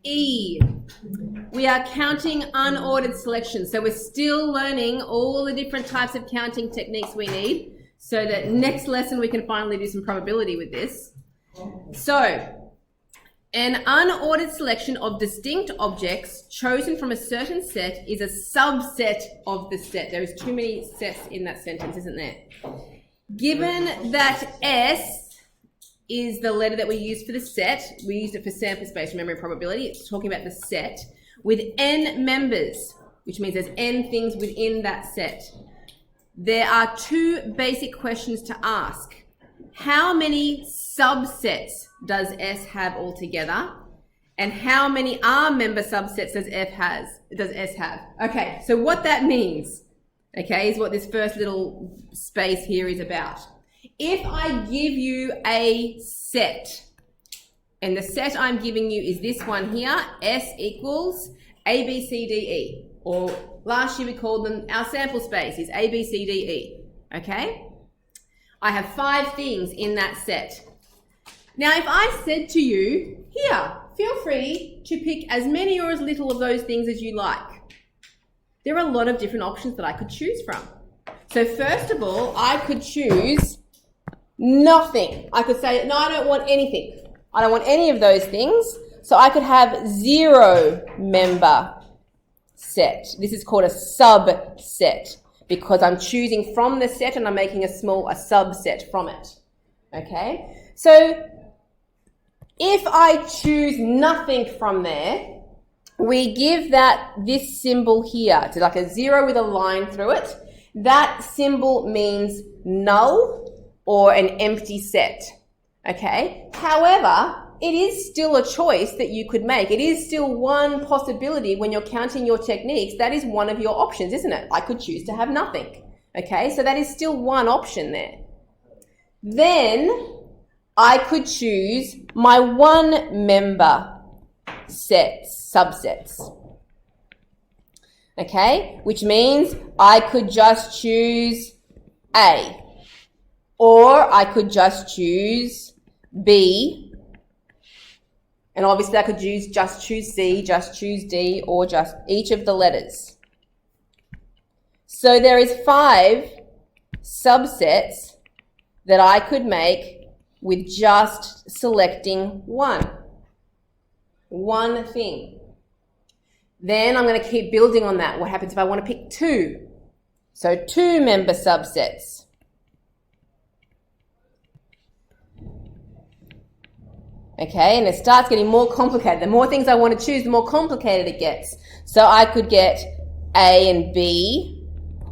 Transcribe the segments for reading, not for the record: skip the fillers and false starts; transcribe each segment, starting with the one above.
E. We are counting unordered selection. So we're still learning all the different types of counting techniques we need so that next lesson we can finally do some probability with this. So, an unordered selection of distinct objects chosen from a certain set is a subset of the set. There is too many sets in that sentence, isn't there? Given that S is the letter that we use for the set, we used it for sample space, remember in probability, it's talking about the set, with n members, which means there's n things within that set. There are two basic questions to ask. How many subsets does S have altogether? And how many R member subsets does S have? Okay, so what that means, okay, is what this first little space here is about. If I give you a set, and the set I'm giving you is this one here, S equals A, B, C, D, E, or last year we called them, our sample space is A, B, C, D, E, okay? I have 5 things in that set. Now, if I said to you, here, feel free to pick as many or as little of those things as you like. There are a lot of different options that I could choose from. So first of all, I could choose nothing. I could say, no, I don't want anything. I don't want any of those things. So I could have 0 member set. This is called a subset because I'm choosing from the set and I'm making a subset from it. Okay? So if I choose nothing from there, we give that this symbol here. It's like a 0 with a line through it. That symbol means null or an empty set. Okay? However, it is still a choice that you could make. It is still one possibility when you're counting your techniques. That is one of your options, isn't it? I could choose to have nothing. Okay? So that is still one option there. Then I could choose my 1 member subsets. Okay? Which means I could just choose A. Or I could just choose B. And obviously I could just choose C, just choose D, or just each of the letters. So there is 5 subsets that I could make with just selecting one thing. Then I'm going to keep building on that. What happens if I want to pick 2? So 2 member subsets. Okay, and it starts getting more complicated. The more things I want to choose, the more complicated it gets. So I could get A and B,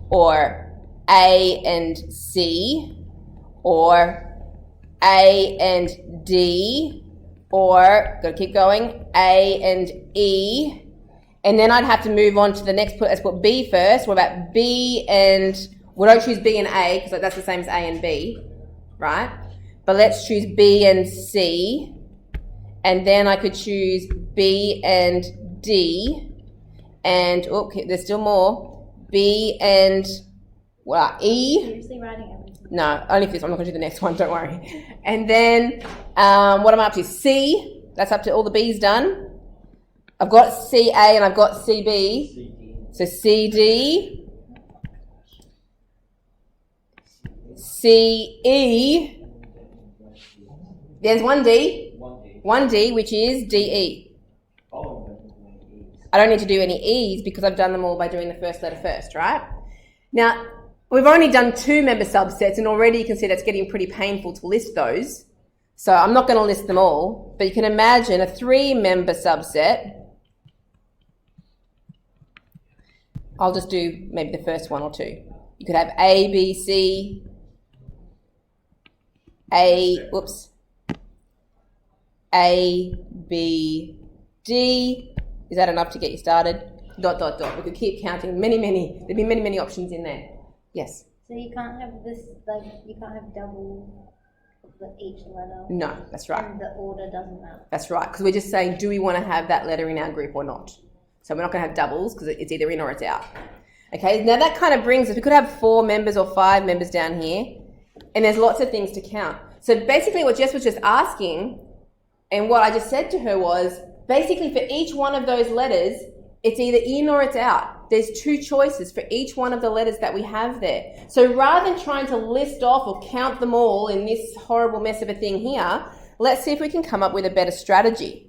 or A and C, or A and D, or, got to keep going, A and E, and then I'd have to move on to the next, let's put B first. What about B and, we don't choose B and A, because that's the same as A and B, right? But let's choose B and C, and then I could choose B and D, and, okay, there's still more, B and, E. Seriously writing everything? No, only for this. I'm not going to do the next one, don't worry. And then, what am I up to? C. That's up to all the B's done. I've got CA and I've got CB. So CD. CE. There's 1D. 1D, which is DE. I don't need to do any E's because I've done them all by doing the first letter first, right? Now, we've only done 2 member subsets, and already you can see that's getting pretty painful to list those. So I'm not going to list them all, but you can imagine a 3 member subset. I'll just do maybe the first 1 or 2. You could have A, B, C, A, B, D. Is that enough to get you started? ... We could keep counting many. There'd be many options in there. Yes? So you can't have this, like, you can't have double each letter? No, that's right. And the order doesn't matter? That's right, because we're just saying, do we want to have that letter in our group or not? So we're not going to have doubles because it's either in or it's out. Okay, now that kind of brings us, we could have 4 members or 5 members down here, and there's lots of things to count. So basically what Jess was just asking, And what I just said to her was, basically for each one of those letters, it's either in or it's out. There's two choices for each one of the letters that we have there. So rather than trying to list off or count them all in this horrible mess of a thing here, let's see if we can come up with a better strategy.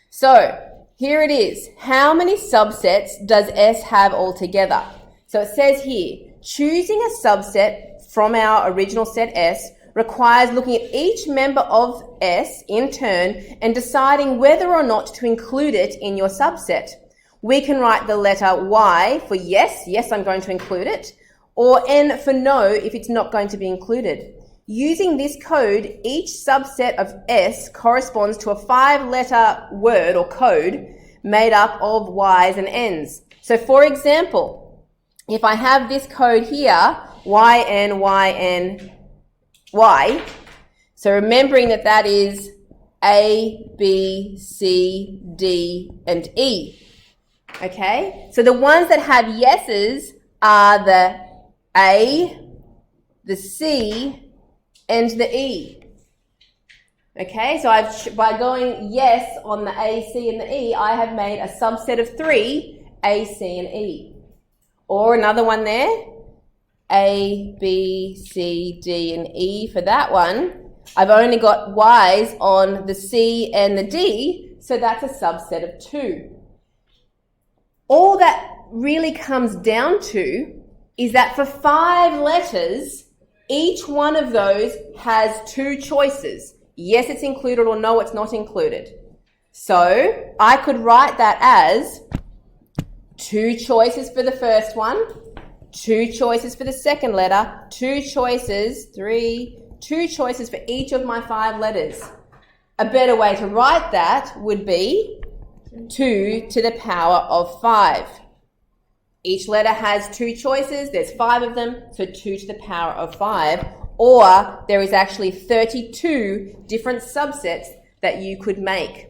So here it is. How many subsets does S have altogether? So it says here, choosing a subset from our original set S requires looking at each member of S in turn and deciding whether or not to include it in your subset. We can write the letter Y for yes, yes, I'm going to include it, or N for no if it's not going to be included. Using this code, each subset of S corresponds to a 5-letter word or code made up of Y's and N's. So for example, if I have this code here, YN, YN, Y, so remembering that that is A, B, C, D, and E. Okay, so the ones that have yeses are the A, the C, and the E. Okay, so by going yes on the A, C, and the E, I have made a subset of 3, A, C, and E. Or another one there, A, B, C, D, and E for that one. I've only got Y's on the C and the D, so that's a subset of 2. All that really comes down to is that for 5 letters, each one of those has 2 choices. Yes, it's included, or no, it's not included. So I could write that as 2 choices for the first one, 2 choices for the second letter, 2 choices, 2 choices for each of my 5 letters. A better way to write that would be 2 to the power of 5. Each letter has 2 choices, there's 5 of them, so 2 to the power of 5. Or there is actually 32 different subsets that you could make.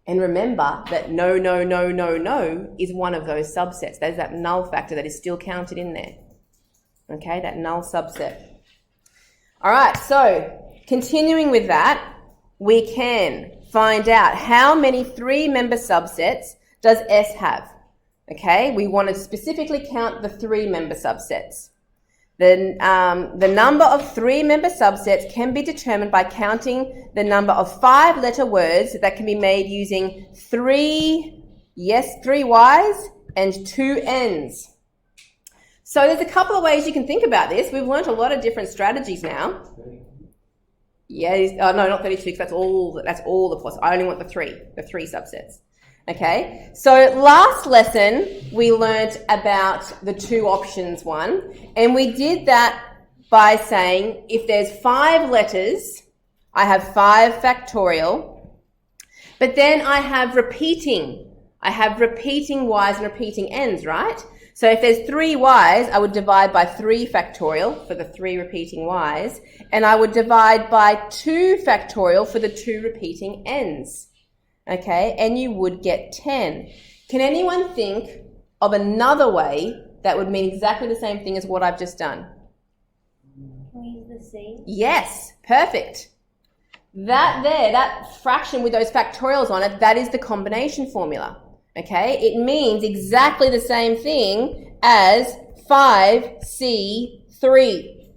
And remember that no, no, no, no, no is one of those subsets. There's that null factor that is still counted in there. Okay, that null subset. All right, so continuing with that, we can find out how many 3-member subsets does S have. Okay, we want to specifically count the 3-member subsets. The number of 3-member subsets can be determined by counting the number of 5-letter words that can be made using 3 Y's and 2 N's. So there's a couple of ways you can think about this. We've learned a lot of different strategies now. Yeah, no, not 36. That's all the possible. I only want the 3 subsets. Okay, so last lesson we learnt about the 2 options one, and we did that by saying if there's 5 letters, I have 5 factorial, but then I have repeating Y's and repeating N's, right? So if there's 3 Y's, I would divide by 3 factorial for the 3 repeating Y's, and I would divide by 2 factorial for the 2 repeating N's. Okay, and you would get 10. Can anyone think of another way that would mean exactly the same thing as what I've just done? Can we use the C? Yes, perfect. That fraction with those factorials on it, that is the combination formula. Okay, it means exactly the same thing as 5C3.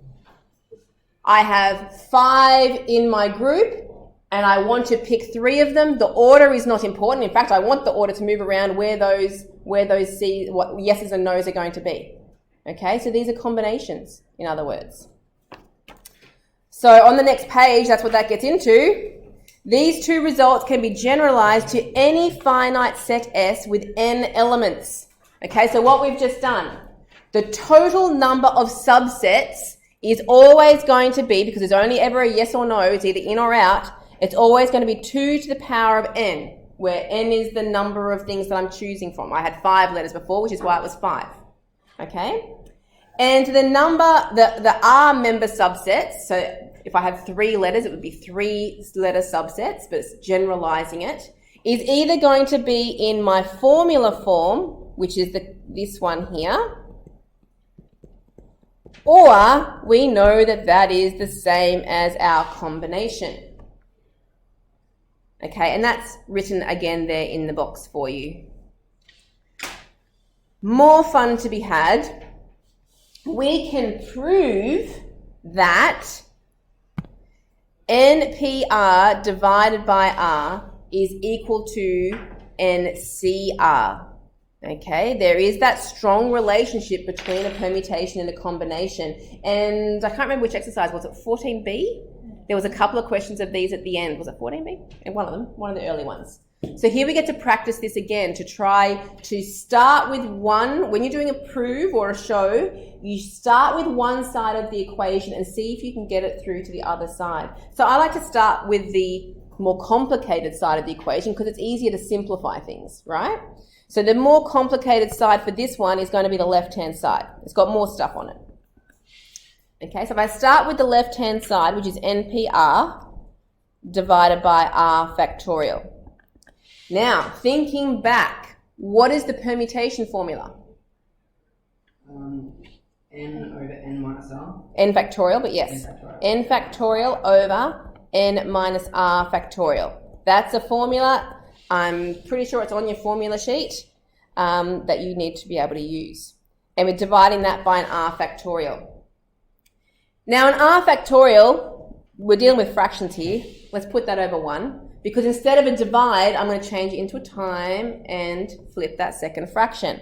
I have 5 in my group, and I want to pick 3 of them. The order is not important. In fact, I want the order to move around where those yeses and nos are going to be. Okay, so these are combinations, in other words. So on the next page, that's what that gets into. These 2 results can be generalized to any finite set S with n elements. Okay, so what we've just done, the total number of subsets is always going to be, because there's only ever a yes or no, it's either in or out, it's always going to be 2 to the power of n, where n is the number of things that I'm choosing from. I had 5 letters before, which is why it was 5. Okay? And the number, the R member subsets, so if I have 3 letters, it would be 3-letter subsets, but it's generalizing it, is either going to be in my formula form, which is this one here, or we know that that is the same as our combination. Okay, and that's written again there in the box for you. More fun to be had. We can prove that NPR divided by R is equal to NCR. Okay, there is that strong relationship between a permutation and a combination. And I can't remember which exercise, was it 14B? There was a couple of questions of these at the end. Was it 14B? And one of them, one of the early ones. So here we get to practice this again to try to start with one. When you're doing a prove or a show, you start with one side of the equation and see if you can get it through to the other side. So I like to start with the more complicated side of the equation because it's easier to simplify things, right? So the more complicated side for this one is going to be the left-hand side. It's got more stuff on it. Okay, so if I start with the left-hand side, which is NPR divided by R factorial. Now, thinking back, what is the permutation formula? N over N minus R. N factorial, but yes. N factorial over N minus R factorial. That's a formula. I'm pretty sure it's on your formula sheet that you need to be able to use. And we're dividing that by an R factorial. Now, an R factorial, we're dealing with fractions here. Let's put that over 1. Because instead of a divide, I'm going to change it into a time and flip that second fraction.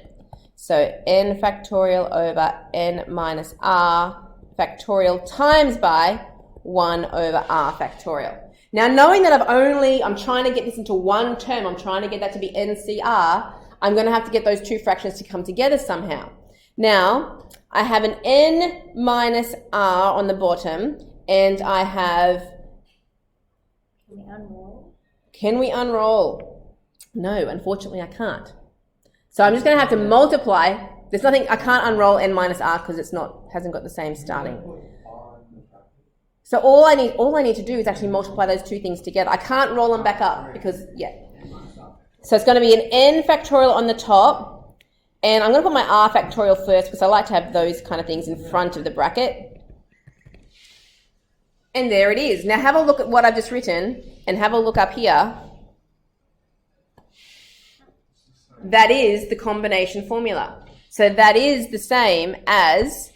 So N factorial over N minus R factorial times by 1 over R factorial. Now, knowing that I'm trying to get this into one term, I'm trying to get that to be NCR, I'm going to have to get those two fractions to come together somehow. Now, I have an N minus R on the bottom, and I have... Can we unroll? Can we unroll? No, unfortunately I can't. So I'm just going to have to multiply. There's nothing, I can't unroll N minus R because hasn't got the same starting. So all I need to do is actually multiply those two things together. I can't roll them back up because, yeah. So it's going to be an N factorial on the top, and I'm going to put my R factorial first because I like to have those kind of things in front of the bracket. And there it is. Now have a look at what I've just written and have a look up here. That is the combination formula. So that is the same as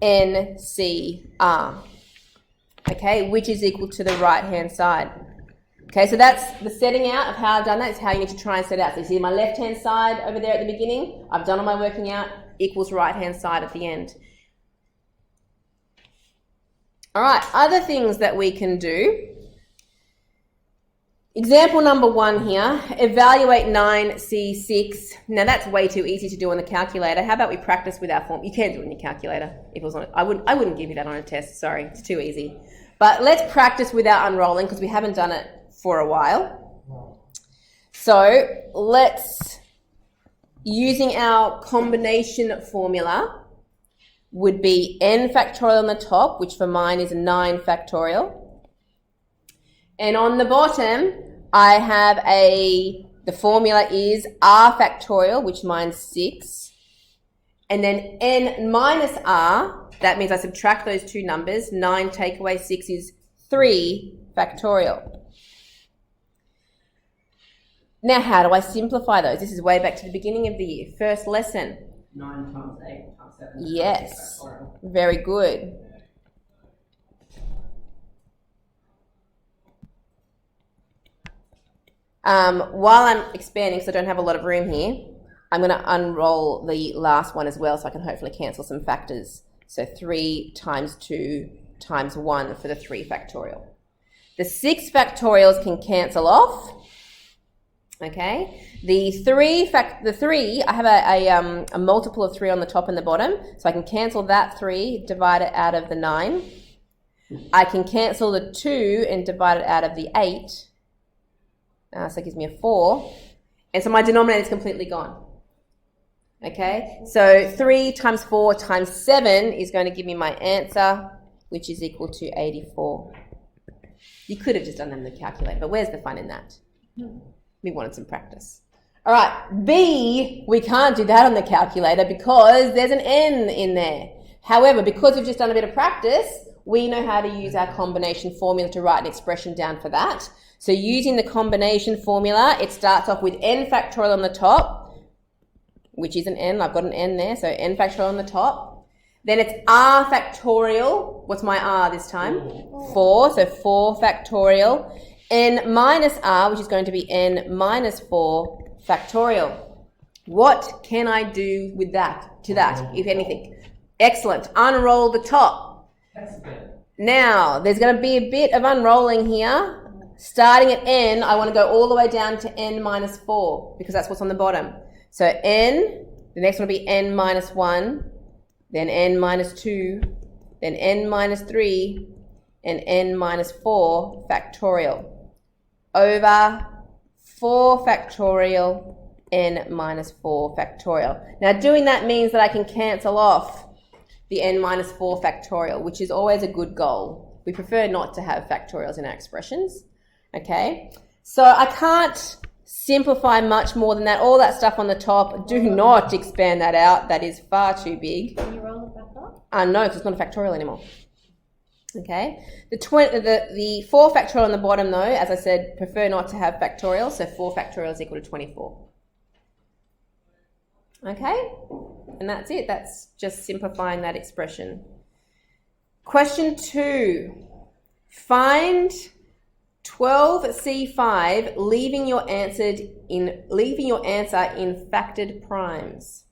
NCR, okay, which is equal to the right-hand side. Okay, so that's the setting out of how I've done that. Is how you need to try and set out. So you see my left-hand side over there at the beginning, I've done all my working out, equals right-hand side at the end. All right, other things that we can do. Example number 1 here, evaluate 9C6. Now that's way too easy to do on the calculator. How about we practice with our form? You can do it on your calculator. If it was on, I wouldn't give you that on a test, sorry, it's too easy. But let's practice without unrolling because we haven't done it for a while. So let's, using our combination formula, would be N factorial on the top, which for mine is 9 factorial. And on the bottom, I have the formula is R factorial, which mine's 6. And then N minus R, that means I subtract those two numbers. 9 take away 6 is 3 factorial. Now, how do I simplify those? This is way back to the beginning of the year, first lesson. 9 times 8 times 7. Yes, very good. While I'm expanding, because I don't have a lot of room here, I'm going to unroll the last one as well so I can hopefully cancel some factors. So 3 times 2 times 1 for the 3 factorial. The 6 factorials can cancel off. Okay, the 3, I have a multiple of 3 on the top and the bottom, so I can cancel that 3, divide it out of the 9. I can cancel the 2 and divide it out of the 8. So it gives me a 4. And so my denominator is completely gone. Okay, so 3 times 4 times 7 is going to give me my answer, which is equal to 84. You could have just done that in the calculator, but where's the fun in that? We wanted some practice. All right, B, we can't do that on the calculator because there's an N in there. However, because we've just done a bit of practice, we know how to use our combination formula to write an expression down for that. So using the combination formula, it starts off with n factorial on the top, which is an n. I've got an n there, so n factorial on the top. Then it's r factorial. What's my r this time? 4, so 4 factorial. N minus r, which is going to be n minus 4 factorial. What can I do with that, if anything? Excellent. Unroll the top. Now, there's going to be a bit of unrolling here. Starting at n, I want to go all the way down to n minus 4, because that's what's on the bottom. So n, the next one will be n minus 1, then n minus 2, then n minus 3, and n minus 4 factorial. Over 4 factorial, n minus 4 factorial. Now doing that means that I can cancel off the n minus 4 factorial, which is always a good goal. We prefer not to have factorials in our expressions. Okay, so I can't simplify much more than that. All that stuff on the top, do not expand that out. That is far too big. Can you roll it back up? No, because it's not a factorial anymore. Okay, the 4 factorial on the bottom though, as I said, prefer not to have factorial, so 4 factorial is equal to 24. Okay, and that's it. That's just simplifying that expression. Question 2. Find 12C5 leaving your answer in factored primes.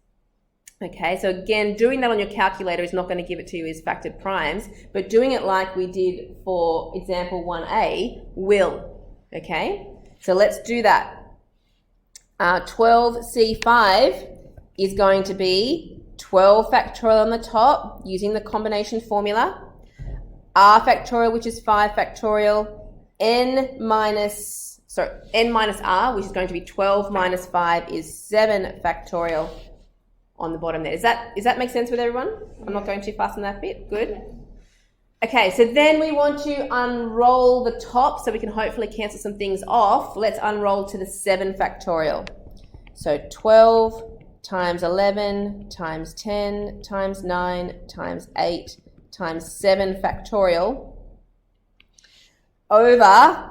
Okay, so again, doing that on your calculator is not going to give it to you as factored primes, but doing it like we did for example 1a will. Okay, so let's do that. 12C5 is going to be 12 factorial on the top using the combination formula, r factorial, which is 5 factorial, n minus r, which is going to be 12 minus 5 is 7 factorial on the bottom there. Does that make sense with everyone? I'm not going too fast on that bit. Good. Okay, so then we want to unroll the top so we can hopefully cancel some things off. Let's unroll to the 7 factorial. So 12 times 11 times 10 times 9 times 8 times 7 factorial over,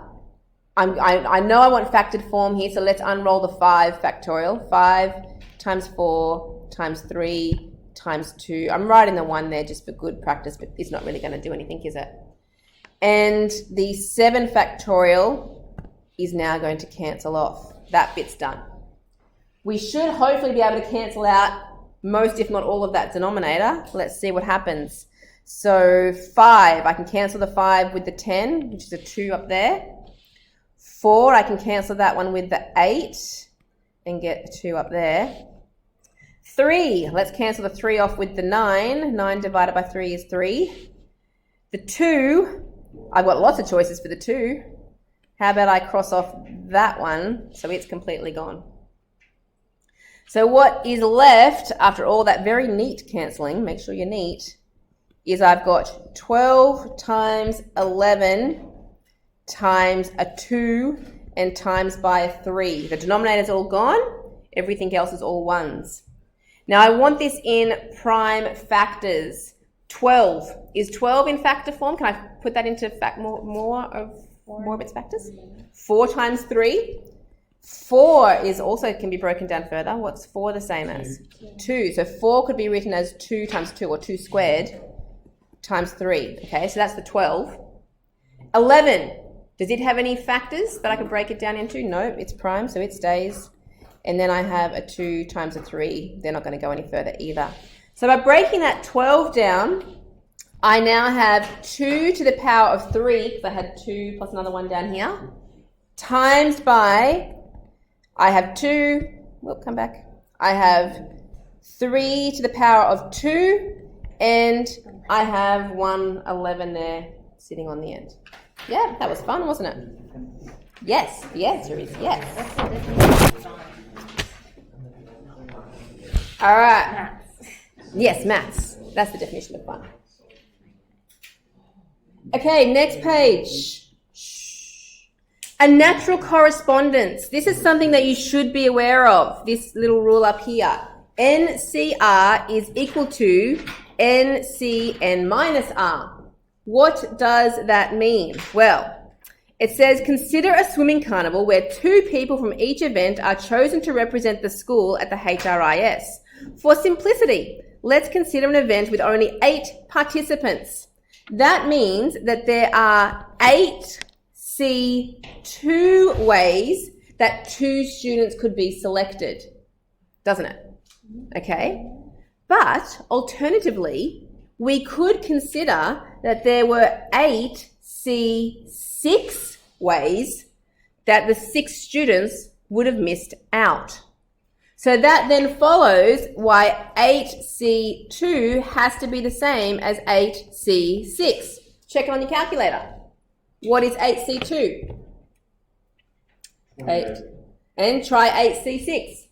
I know I want factored form here, so let's unroll the 5 factorial. 5 times 4 times 3 times 2. I'm writing the 1 there just for good practice, but it's not really going to do anything, is it? And the 7 factorial is now going to cancel off. That bit's done. We should hopefully be able to cancel out most, if not all, of that denominator. Let's see what happens. So 5, I can cancel the 5 with the 10, which is a 2 up there. 4, I can cancel that one with the 8 and get a 2 up there. 3, let's cancel the 3 off with the 9. 9 divided by 3 is 3. The 2, I've got lots of choices for the 2. How about I cross off that one so it's completely gone? So what is left after all that very neat cancelling, make sure you're neat, is I've got 12 times 11 times a 2 and times by a 3. The denominator's all gone. Everything else is all 1s. Now I want this in prime factors. 12. Is 12 in factor form? Can I put that into more of its factors? 4 times 3. 4 is also can be broken down further. What's 4 the same as? 2. So 4 could be written as 2 times 2 or 2 squared times 3. Okay, so that's the 12. 11. Does it have any factors that I can break it down into? No, it's prime, so it stays. And then I have a 2 times a 3. They're not going to go any further either. So by breaking that 12 down, I now have 2 to the power of 3, because I had 2 plus another 1 down here, times by, I have 2, come back, I have 3 to the power of 2, and I have 111 there sitting on the end. Yeah, that was fun, wasn't it? Yes, the answer is yes. All right. Maths. Yes, maths. That's the definition of fun. Okay, next page. A natural correspondence. This is something that you should be aware of, this little rule up here. NCR is equal to NCN minus R. What does that mean? Well, it says, consider a swimming carnival where 2 people from each event are chosen to represent the school at the HRIS. For simplicity, let's consider an event with only 8 participants. That means that there are 8 C2 ways that 2 students could be selected, doesn't it? Okay. But alternatively, we could consider that there were 8 C6 ways that the 6 students would have missed out. So that then follows why 8C2 has to be the same as 8C6. Check it on your calculator. What is 8C2? 8. And try 8C6.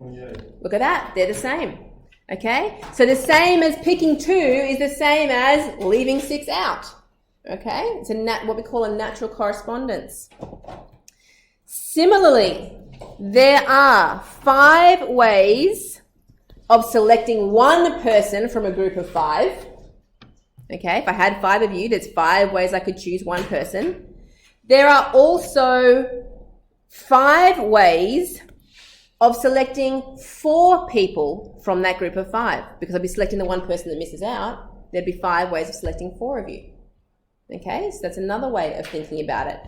28. Look at that. They're the same. Okay? So the same as picking 2 is the same as leaving 6 out. Okay? It's what we call a natural correspondence. Similarly, there are 5 ways of selecting one person from a group of 5. Okay, if I had 5 of you, there's 5 ways I could choose one person. There are also 5 ways of selecting 4 people from that group of 5, because I'll be selecting the one person that misses out. There'd be 5 ways of selecting 4 of you. Okay, so that's another way of thinking about it.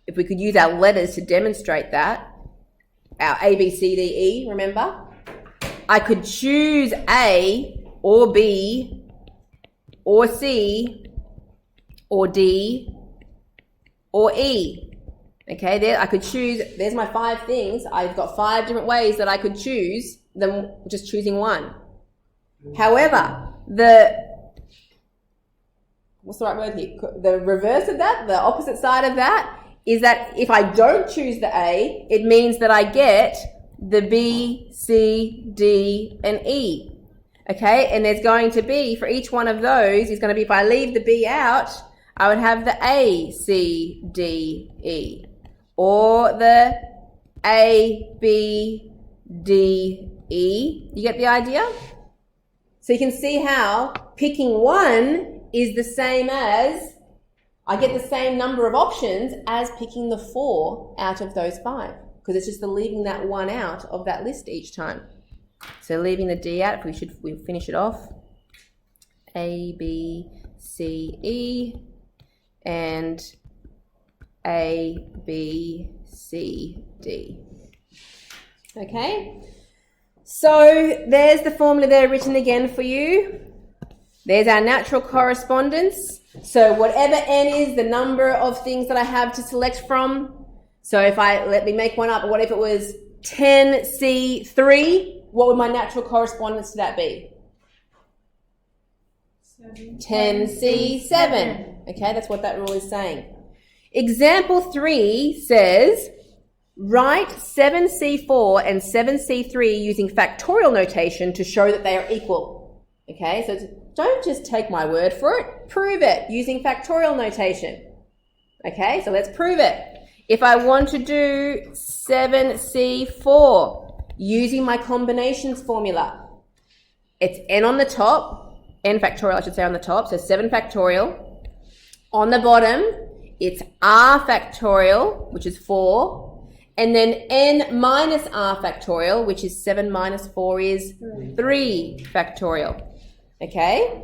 If we could use our letters to demonstrate that, our A, B, C, D, E, remember? I could choose A or B or C or D or E. Okay, there I could choose, there's my 5 things. I've got 5 different ways that I could choose than just choosing one. However, what's the right word here? The reverse of that, the opposite side of that, is that if I don't choose the A, it means that I get the B, C, D, and E. Okay, and there's going to be, for each one of those, is going to be, if I leave the B out, I would have the A, C, D, E. Or the A, B, D, E. You get the idea? So you can see how picking one is the same as, I get the same number of options as picking the 4 out of those 5, because it's just the leaving that one out of that list each time. So leaving the D out, we'll finish it off. A, B, C, E, and A, B, C, D. Okay, so there's the formula there written again for you. There's our natural correspondence. So whatever n is the number of things that I have to select from. So if let me make one up, what if it was 10C3? What would my natural correspondence to that be? 10C7. Okay, that's what that rule is saying. Example 3 says, write 7C4 and 7C3 using factorial notation to show that they are equal. Okay, so don't just take my word for it. Prove it using factorial notation. Okay, so let's prove it. If I want to do 7C4 using my combinations formula, it's n on the top, n factorial I should say on the top, so 7 factorial. On the bottom, it's r factorial, which is 4, and then n minus r factorial, which is 7 minus 4 is 3 factorial. Okay?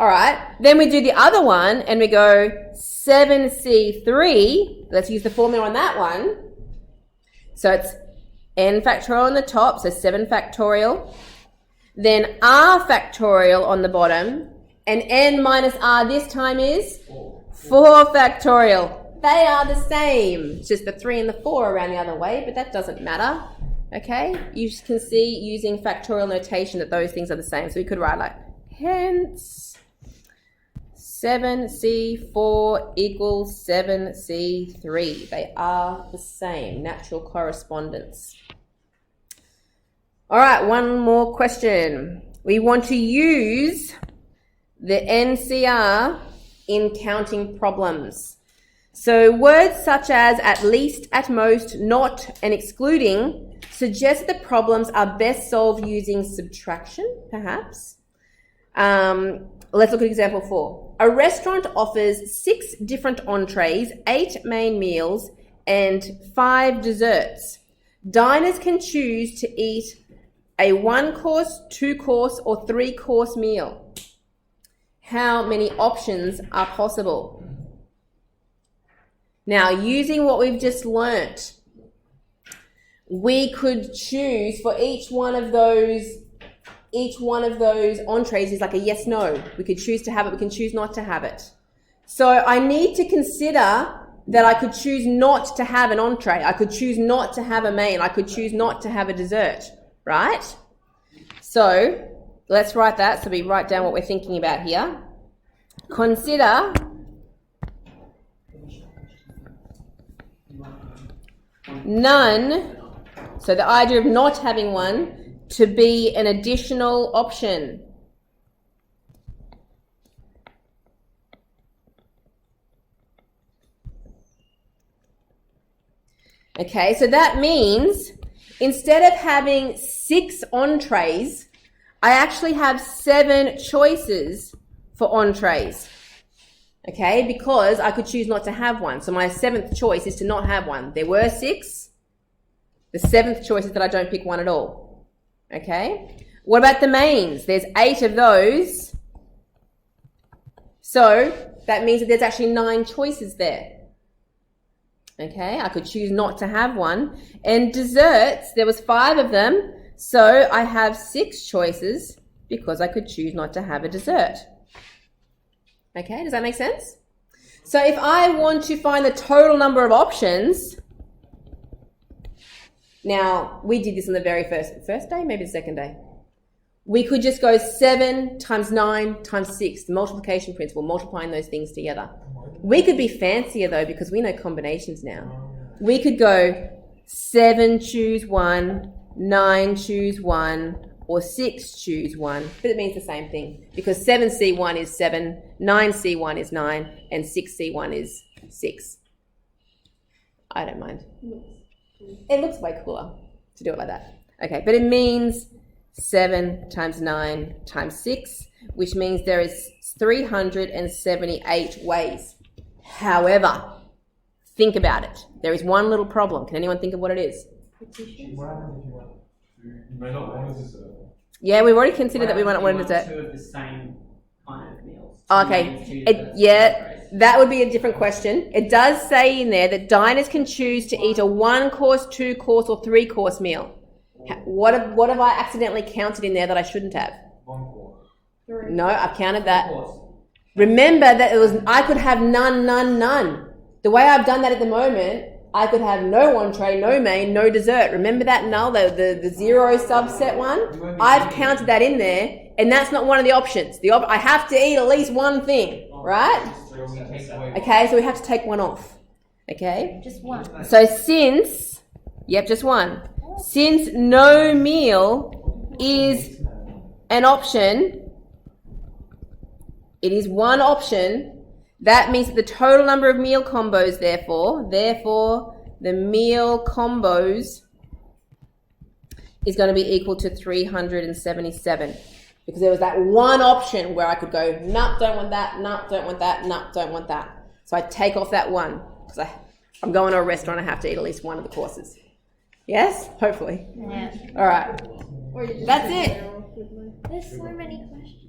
All right. Then we do the other one and we go 7C3. Let's use the formula on that one. So it's n factorial on the top, so 7 factorial. Then r factorial on the bottom. And n minus r this time is 4 factorial. They are the same. It's just the 3 and the 4 around the other way, but that doesn't matter. Okay? You can see using factorial notation that those things are the same. So we could write like, hence 7C4 equals 7C3. They are the same. Natural correspondence. All right, one more question. We want to use the NCR in counting problems. So words such as at least, at most, not, and excluding suggest that problems are best solved using subtraction, perhaps. Let's look at example 4. A restaurant offers 6 different entrees, 8 main meals, and 5 desserts. Diners can choose to eat a 1-course, 2-course, or 3-course meal. How many options are possible? Now, using what we've just learnt, we could choose for each one of those entrees is like a yes, no. We could choose to have it, we can choose not to have it. So I need to consider that I could choose not to have an entree. I could choose not to have a main. I could choose not to have a dessert, right? So let's write that. So we write down what we're thinking about here. Consider none, so the idea of not having one, to be an additional option. Okay, so that means instead of having 6 entrees, I actually have 7 choices for entrees. Okay, because I could choose not to have one. So my 7th choice is to not have one. There were 6. The 7th choice is that I don't pick one at all. Okay, what about the mains? There's 8 of those. So that means that there's actually 9 choices there. Okay, I could choose not to have one. And desserts, there was 5 of them. So I have 6 choices because I could choose not to have a dessert. Okay, does that make sense? So if I want to find the total number of options, now we did this on the very first day, maybe the second day. We could just go 7 times 9 times 6, the multiplication principle, multiplying those things together. We could be fancier though because we know combinations now. We could go 7 choose 1, 9 choose 1, or 6 choose 1, but it means the same thing because 7C1 is 7, 9C1 is 9, and 6C1 is 6. I don't mind. It looks way cooler to do it like that. Okay, but it means 7 times 9 times 6, which means there is 378 ways. However, think about it. There is one little problem. Can anyone think of what it is? You may not want a dessert. Yeah, we've already considered that we might not want a dessert. 2 of the same kind of meals. Okay, that would be a different question. It does say in there that diners can choose to eat a 1-course, 2-course, or 3-course meal. What have I accidentally counted in there that I shouldn't have? 1 course. No, I've counted that. Remember that I could have none, none, none. The way I've done that at the moment, I could have no entree, no main, no dessert. Remember that null, the 0 subset one? I've counted that in there, and that's not one of the options. I have to eat at least one thing, right? Okay, so we have to take one off. Okay? Just one. So just one. Since no meal is an option, it is one option. That means that the total number of meal combos, therefore, the meal combos is going to be equal to 377. Because there was that one option where I could go, nope, don't want that, nope, don't want that, nope, don't want that. So I take off that one. Because I'm going to a restaurant, I have to eat at least one of the courses. Yes? Hopefully. Yeah. All right. That's it. There's so many questions.